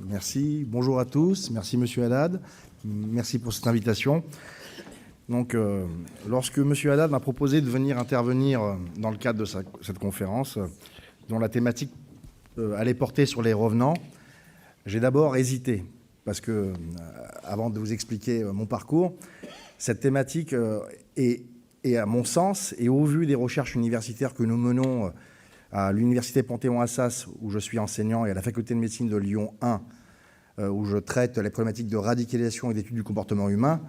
Merci. Bonjour à tous. Merci, Monsieur Haddad. Merci pour cette invitation. Donc, lorsque Monsieur Haddad m'a proposé de venir intervenir dans le cadre de cette conférence, dont la thématique allait porter sur les revenants, j'ai d'abord hésité, parce que, avant de vous expliquer mon parcours, cette thématique est, à mon sens, et au vu des recherches universitaires que nous menons à l'université Panthéon-Assas, où je suis enseignant, et à la faculté de médecine de Lyon 1, où je traite les problématiques de radicalisation et d'études du comportement humain,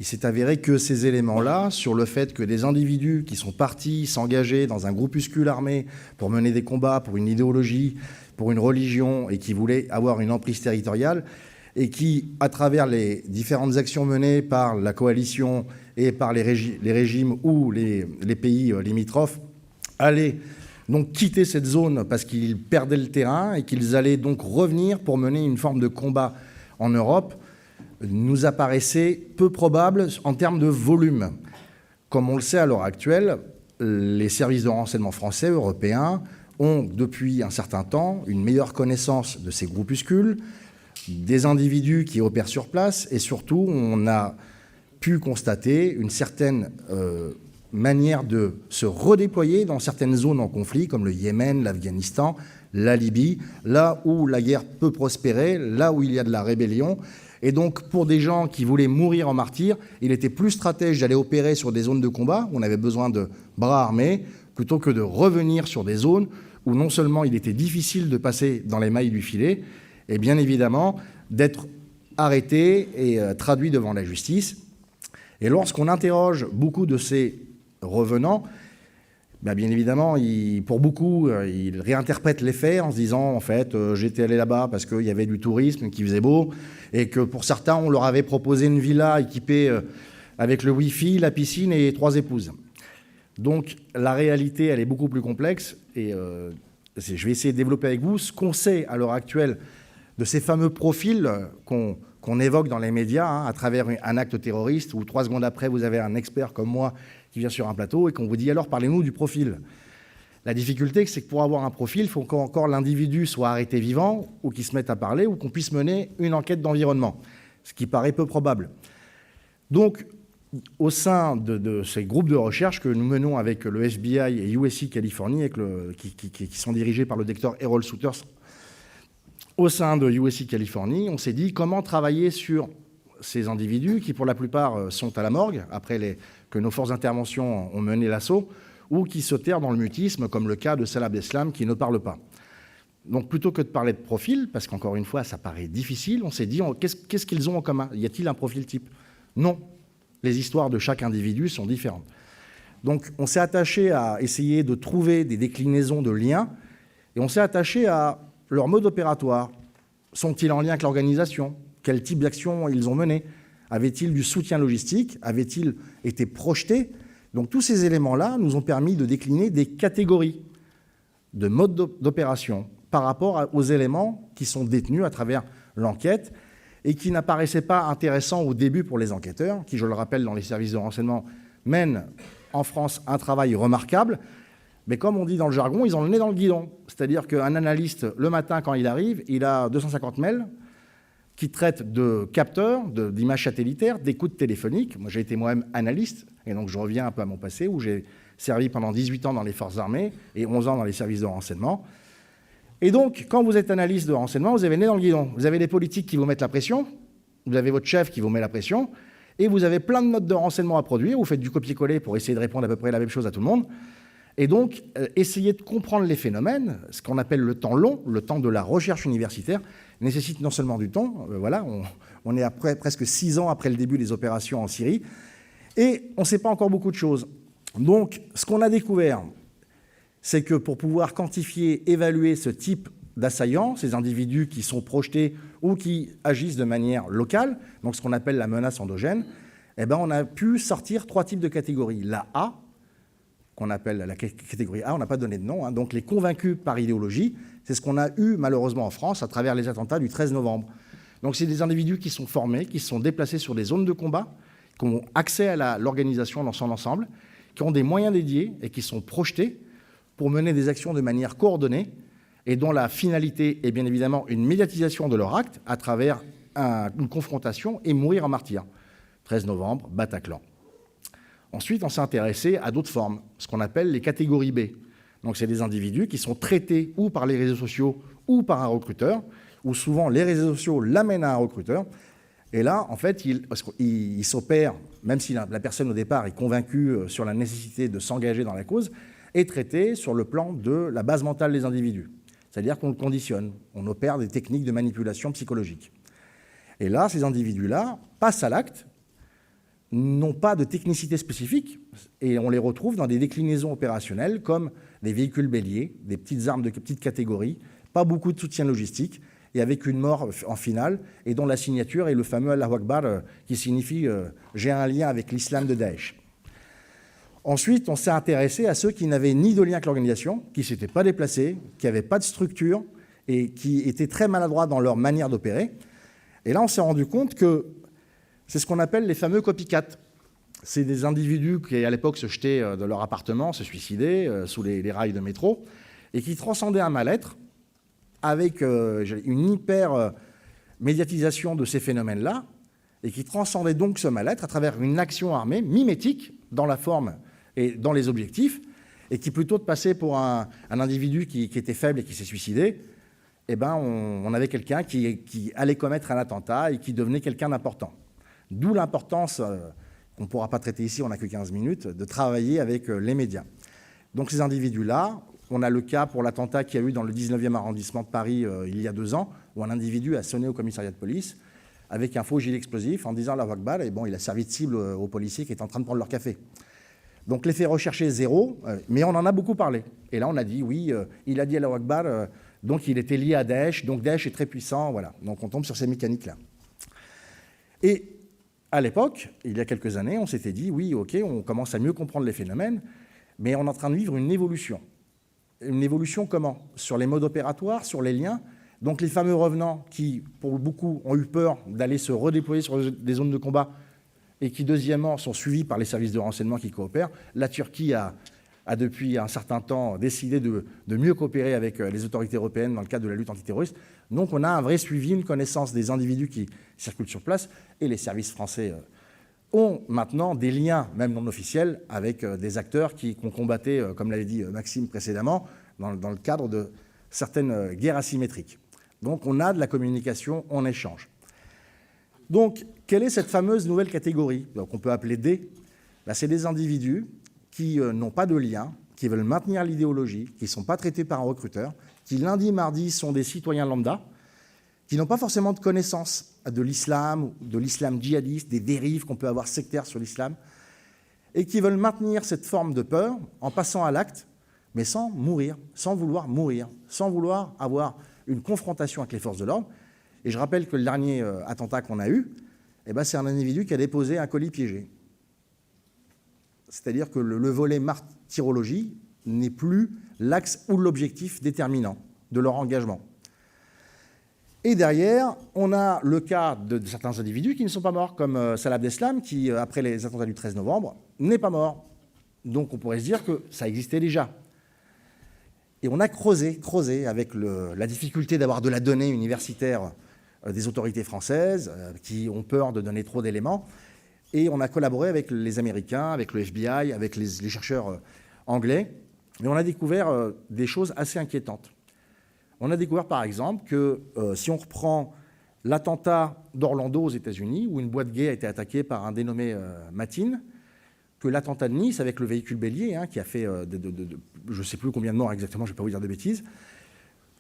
il s'est avéré que ces éléments-là, sur le fait que des individus qui sont partis s'engager dans un groupuscule armé pour mener des combats pour une idéologie, pour une religion, et qui voulaient avoir une emprise territoriale, et qui, à travers les différentes actions menées par la coalition et par les régimes ou les pays limitrophes, allaient donc quitter cette zone parce qu'ils perdaient le terrain et qu'ils allaient donc revenir pour mener une forme de combat en Europe, nous apparaissait peu probable en termes de volume. Comme on le sait à l'heure actuelle, les services de renseignement français, européens, ont depuis un certain temps une meilleure connaissance de ces groupuscules, des individus qui opèrent sur place, et surtout on a pu constater une certaine manière de se redéployer dans certaines zones en conflit, comme le Yémen, l'Afghanistan, la Libye, là où la guerre peut prospérer, là où il y a de la rébellion. Et donc, pour des gens qui voulaient mourir en martyrs, il était plus stratège d'aller opérer sur des zones de combat, où on avait besoin de bras armés, plutôt que de revenir sur des zones où non seulement il était difficile de passer dans les mailles du filet, et bien évidemment d'être arrêté et traduit devant la justice. Et lorsqu'on interroge beaucoup de ces revenants, bien évidemment, pour beaucoup, ils réinterprètent les faits en se disant, en fait, j'étais allé là-bas parce qu'il y avait du tourisme, qui faisait beau, et que pour certains, on leur avait proposé une villa équipée avec le Wi-Fi, la piscine et 3 épouses. Donc, la réalité, elle est beaucoup plus complexe, et je vais essayer de développer avec vous ce qu'on sait à l'heure actuelle de ces fameux profils qu'on évoque dans les médias, à travers un acte terroriste, où 3 secondes après, vous avez un expert comme moi qui vient sur un plateau et qu'on vous dit « alors parlez-nous du profil ». La difficulté, c'est que pour avoir un profil, il faut qu'encore l'individu soit arrêté vivant, ou qu'il se mette à parler, ou qu'on puisse mener une enquête d'environnement, ce qui paraît peu probable. Donc, au sein de ces groupes de recherche que nous menons avec le FBI et USC Californie, qui sont dirigés par le docteur Errol Souters, au sein de USC Californie, on s'est dit comment travailler sur ces individus qui, pour la plupart, sont à la morgue, après que nos forces d'intervention ont mené l'assaut, ou qui se terrent dans le mutisme, comme le cas de Salah Abdeslam, qui ne parle pas. Donc, plutôt que de parler de profil, parce qu'encore une fois, ça paraît difficile, on s'est dit, qu'est-ce qu'ils ont en commun? Y a-t-il un profil type? Non. Les histoires de chaque individu sont différentes. Donc, on s'est attaché à essayer de trouver des déclinaisons de liens, et on s'est attaché à leur mode opératoire. Sont-ils en lien avec l'organisation? Quel type d'action ils ont mené? Avaient-ils du soutien logistique? Avaient-ils été projetés? Donc tous ces éléments-là nous ont permis de décliner des catégories de modes d'opération par rapport aux éléments qui sont détenus à travers l'enquête et qui n'apparaissaient pas intéressants au début pour les enquêteurs, qui, je le rappelle, dans les services de renseignement, mènent en France un travail remarquable. Mais comme on dit dans le jargon, ils ont le nez dans le guidon. C'est-à-dire qu'un analyste, le matin, quand il arrive, il a 250 mails qui traitent de capteurs, d'images satellitaires, d'écoutes téléphoniques. Moi, j'ai été moi-même analyste, et donc je reviens un peu à mon passé, où j'ai servi pendant 18 ans dans les forces armées et 11 ans dans les services de renseignement. Et donc, quand vous êtes analyste de renseignement, vous avez le nez dans le guidon. Vous avez des politiques qui vous mettent la pression, vous avez votre chef qui vous met la pression, et vous avez plein de notes de renseignement à produire, vous faites du copier-coller pour essayer de répondre à peu près la même chose à tout le monde. Et donc, essayer de comprendre les phénomènes, ce qu'on appelle le temps long, le temps de la recherche universitaire, nécessite non seulement du temps, voilà, on est après, presque 6 ans après le début des opérations en Syrie, et on ne sait pas encore beaucoup de choses. Donc, ce qu'on a découvert, c'est que pour pouvoir quantifier, évaluer ce type d'assaillants, ces individus qui sont projetés ou qui agissent de manière locale, donc ce qu'on appelle la menace endogène, on a pu sortir 3 types de catégories. La A, qu'on appelle la catégorie A, on n'a pas donné de nom, donc les convaincus par idéologie, c'est ce qu'on a eu malheureusement en France à travers les attentats du 13 novembre. Donc c'est des individus qui sont formés, qui se sont déplacés sur des zones de combat, qui ont accès à l'organisation dans son ensemble, qui ont des moyens dédiés et qui sont projetés pour mener des actions de manière coordonnée et dont la finalité est bien évidemment une médiatisation de leur acte à travers une confrontation et mourir en martyr. 13 novembre, Bataclan. Ensuite, on s'est intéressé à d'autres formes, ce qu'on appelle les catégories B. Donc, c'est des individus qui sont traités ou par les réseaux sociaux ou par un recruteur, ou souvent les réseaux sociaux l'amènent à un recruteur. Et là, en fait, il s'opère, même si la personne au départ est convaincue sur la nécessité de s'engager dans la cause, est traité sur le plan de la base mentale des individus. C'est-à-dire qu'on le conditionne, on opère des techniques de manipulation psychologique. Et là, ces individus-là passent à l'acte, n'ont pas de technicité spécifique, et on les retrouve dans des déclinaisons opérationnelles comme des véhicules béliers, des petites armes de petite catégorie, pas beaucoup de soutien logistique, et avec une mort en finale, et dont la signature est le fameux Allahu Akbar, qui signifie « j'ai un lien avec l'islam de Daesh ». Ensuite, on s'est intéressé à ceux qui n'avaient ni de lien avec l'organisation, qui ne s'étaient pas déplacés, qui n'avaient pas de structure, et qui étaient très maladroits dans leur manière d'opérer. Et là, on s'est rendu compte que c'est ce qu'on appelle les fameux copycats. C'est des individus qui, à l'époque, se jetaient de leur appartement, se suicidaient sous les rails de métro, et qui transcendaient un mal-être avec une hyper-médiatisation de ces phénomènes-là, et qui transcendaient donc ce mal-être à travers une action armée mimétique dans la forme et dans les objectifs, et qui, plutôt de passer pour un individu qui était faible et qui s'est suicidé, eh ben, on avait quelqu'un qui allait commettre un attentat et qui devenait quelqu'un d'important. D'où l'importance, qu'on ne pourra pas traiter ici, on n'a que 15 minutes, de travailler avec les médias. Donc ces individus-là, on a le cas pour l'attentat qu'il y a eu dans le 19e arrondissement de Paris il y a 2 ans, où un individu a sonné au commissariat de police avec un faux gilet explosif en disant Allahu Akbar, et bon, il a servi de cible aux policiers qui étaient en train de prendre leur café. Donc l'effet recherché zéro, mais on en a beaucoup parlé. Et là, on a dit, oui, il a dit Allahu Akbar, donc il était lié à Daesh, donc Daesh est très puissant, voilà. Donc on tombe sur ces mécaniques-là. Et à l'époque, il y a quelques années, on s'était dit, oui, ok, on commence à mieux comprendre les phénomènes, mais on est en train de vivre une évolution. Une évolution comment? Sur les modes opératoires, sur les liens. Donc les fameux revenants qui, pour beaucoup, ont eu peur d'aller se redéployer sur des zones de combat et qui, deuxièmement, sont suivis par les services de renseignement qui coopèrent. La Turquie a depuis un certain temps décidé de mieux coopérer avec les autorités européennes dans le cadre de la lutte antiterroriste. Donc on a un vrai suivi, une connaissance des individus qui circulent sur place, et les services français ont maintenant des liens, même non officiels, avec des acteurs qu'on combattait, comme l'avait dit Maxime précédemment, dans le cadre de certaines guerres asymétriques. Donc on a de la communication en échange. Donc quelle est cette fameuse nouvelle catégorie qu'on peut appeler D? C'est des individus qui n'ont pas de lien, qui veulent maintenir l'idéologie, qui ne sont pas traités par un recruteur, qui lundi, mardi sont des citoyens lambda, qui n'ont pas forcément de connaissance de l'islam djihadiste, des dérives qu'on peut avoir sectaires sur l'islam, et qui veulent maintenir cette forme de peur en passant à l'acte, mais sans mourir, sans vouloir mourir, sans vouloir avoir une confrontation avec les forces de l'ordre. Et je rappelle que le dernier attentat qu'on a eu, c'est un individu qui a déposé un colis piégé. C'est-à-dire que le volet martyrologie n'est plus l'axe ou l'objectif déterminant de leur engagement. Et derrière, on a le cas de certains individus qui ne sont pas morts, comme Salah Abdeslam, qui, après les attentats du 13 novembre, n'est pas mort. Donc on pourrait se dire que ça existait déjà. Et on a creusé avec la difficulté d'avoir de la donnée universitaire des autorités françaises, qui ont peur de donner trop d'éléments. Et on a collaboré avec les Américains, avec le FBI, avec les chercheurs anglais. Et on a découvert des choses assez inquiétantes. On a découvert, par exemple, que si on reprend l'attentat d'Orlando aux États-Unis, où une boîte gay a été attaquée par un dénommé Matin, que l'attentat de Nice avec le véhicule bélier, qui a fait je ne sais plus combien de morts exactement, je ne vais pas vous dire de bêtises,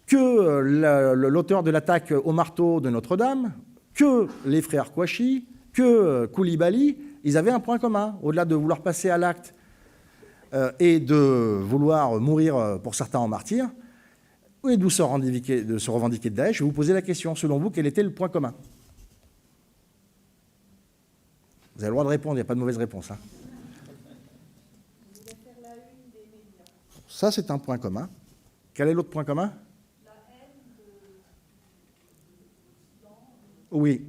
que l'auteur de l'attaque au marteau de Notre-Dame, que les frères Kouachi, que Koulibaly, ils avaient un point commun. Au-delà de vouloir passer à l'acte et de vouloir mourir pour certains en martyrs, et de se revendiquer de Daesh, je vais vous poser la question, selon vous, quel était le point commun? Vous avez le droit de répondre, il n'y a pas de mauvaise réponse. Ça, c'est un point commun. Quel est l'autre point commun? La haine de l'Occident.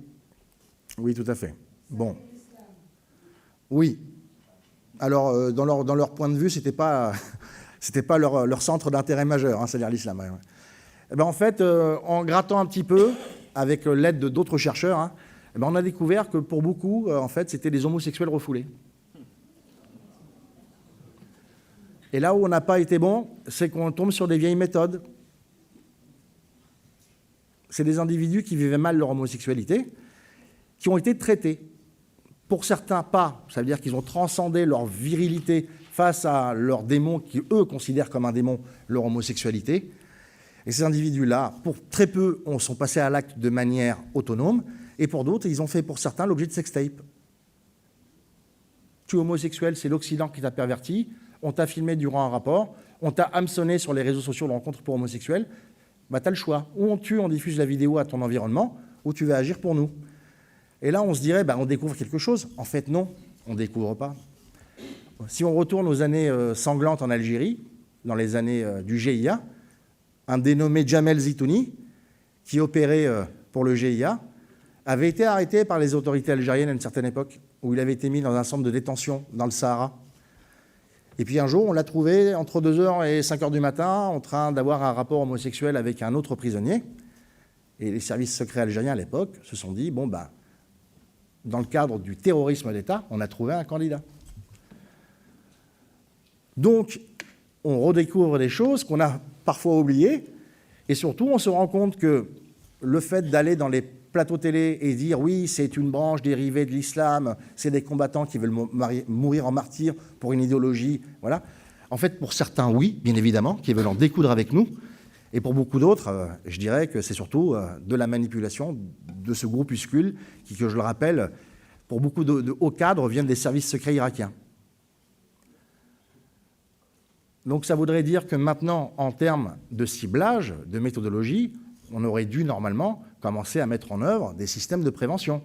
Oui, tout à fait. Bon. Oui. Alors, dans leur point de vue, c'était pas leur centre d'intérêt majeur, c'est-à-dire l'islam. Ouais. Eh ben, en fait, en grattant un petit peu, avec l'aide d'autres chercheurs, hein, eh ben, on a découvert que pour beaucoup, en fait, c'était des homosexuels refoulés. Et là où on n'a pas été bon, c'est qu'on tombe sur des vieilles méthodes. C'est des individus qui vivaient mal leur homosexualité, qui ont été traités. Pour certains, pas. Ça veut dire qu'ils ont transcendé leur virilité face à leur démon, qui, eux, considèrent comme un démon leur homosexualité. Et ces individus-là, pour très peu, sont passés à l'acte de manière autonome, et pour d'autres, ils ont fait, pour certains, l'objet de sextape. Tu es homosexuel, c'est l'Occident qui t'a perverti, on t'a filmé durant un rapport, on t'a hameçonné sur les réseaux sociaux de rencontres pour homosexuels, bah, tu as le choix. Ou on tue, on diffuse la vidéo à ton environnement, ou tu vas agir pour nous. Et là, on se dirait, bah, on découvre quelque chose. En fait, non, on ne découvre pas. Si on retourne aux années sanglantes en Algérie, dans les années du GIA, un dénommé Jamel Zitouni, qui opérait pour le GIA, avait été arrêté par les autorités algériennes à une certaine époque, où il avait été mis dans un centre de détention dans le Sahara. Et puis un jour, on l'a trouvé entre 2h et 5h du matin en train d'avoir un rapport homosexuel avec un autre prisonnier. Et les services secrets algériens à l'époque se sont dit, bon, bah, dans le cadre du terrorisme d'État, on a trouvé un candidat. Donc, on redécouvre des choses qu'on a parfois oubliées, et surtout, on se rend compte que le fait d'aller dans les plateaux télé et dire oui, c'est une branche dérivée de l'islam, c'est des combattants qui veulent mourir en martyrs pour une idéologie, voilà. En fait, pour certains, oui, bien évidemment, qui veulent en découdre avec nous, et pour beaucoup d'autres, je dirais que c'est surtout de la manipulation de ce groupuscule qui, que je le rappelle, pour beaucoup de hauts cadres, viennent des services secrets irakiens. Donc ça voudrait dire que maintenant, en termes de ciblage, de méthodologie, on aurait dû normalement commencer à mettre en œuvre des systèmes de prévention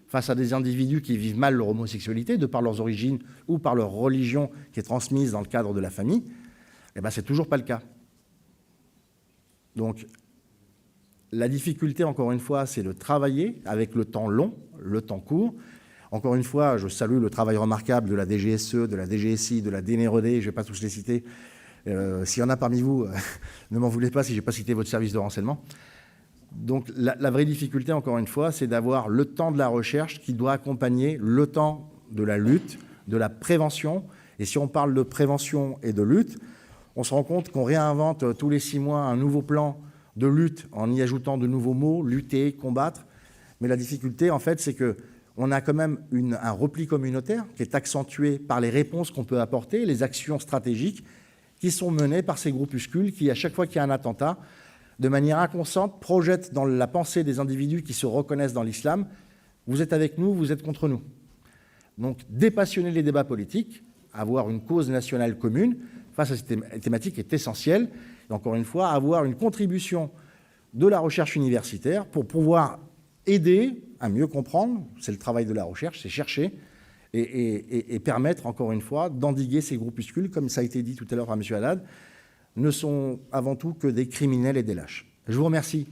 face à des individus qui vivent mal leur homosexualité, de par leurs origines ou par leur religion qui est transmise dans le cadre de la famille. Eh bien, c'est toujours pas le cas. Donc, la difficulté, encore une fois, c'est de travailler avec le temps long, le temps court. Encore une fois, je salue le travail remarquable de la DGSE, de la DGSI, de la DNRED, je ne vais pas tous les citer. S'il y en a parmi vous, ne m'en voulez pas si je n'ai pas cité votre service de renseignement. Donc la vraie difficulté, encore une fois, c'est d'avoir le temps de la recherche qui doit accompagner le temps de la lutte, de la prévention. Et si on parle de prévention et de lutte, on se rend compte qu'on réinvente tous les 6 mois un nouveau plan de lutte en y ajoutant de nouveaux mots, lutter, combattre. Mais la difficulté, en fait, c'est qu'on a quand même un repli communautaire qui est accentué par les réponses qu'on peut apporter, les actions stratégiques qui sont menées par ces groupuscules qui, à chaque fois qu'il y a un attentat, de manière inconsciente, projettent dans la pensée des individus qui se reconnaissent dans l'islam, vous êtes avec nous, vous êtes contre nous. Donc, dépassionner les débats politiques, avoir une cause nationale commune face à cette thématique est essentiel. Et encore une fois, avoir une contribution de la recherche universitaire pour pouvoir aider à mieux comprendre, c'est le travail de la recherche, c'est chercher et permettre, encore une fois, d'endiguer ces groupuscules, comme ça a été dit tout à l'heure par M. Haddad, ne sont avant tout que des criminels et des lâches. Je vous remercie.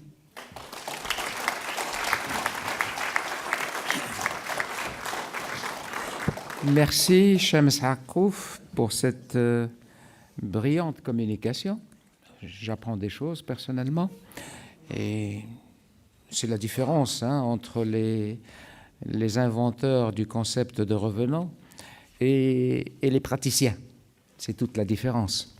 Merci, Shams Hakouf, pour cette brillante communication. J'apprends des choses personnellement. Et c'est la différence entre les inventeurs du concept de revenant et les praticiens. C'est toute la différence.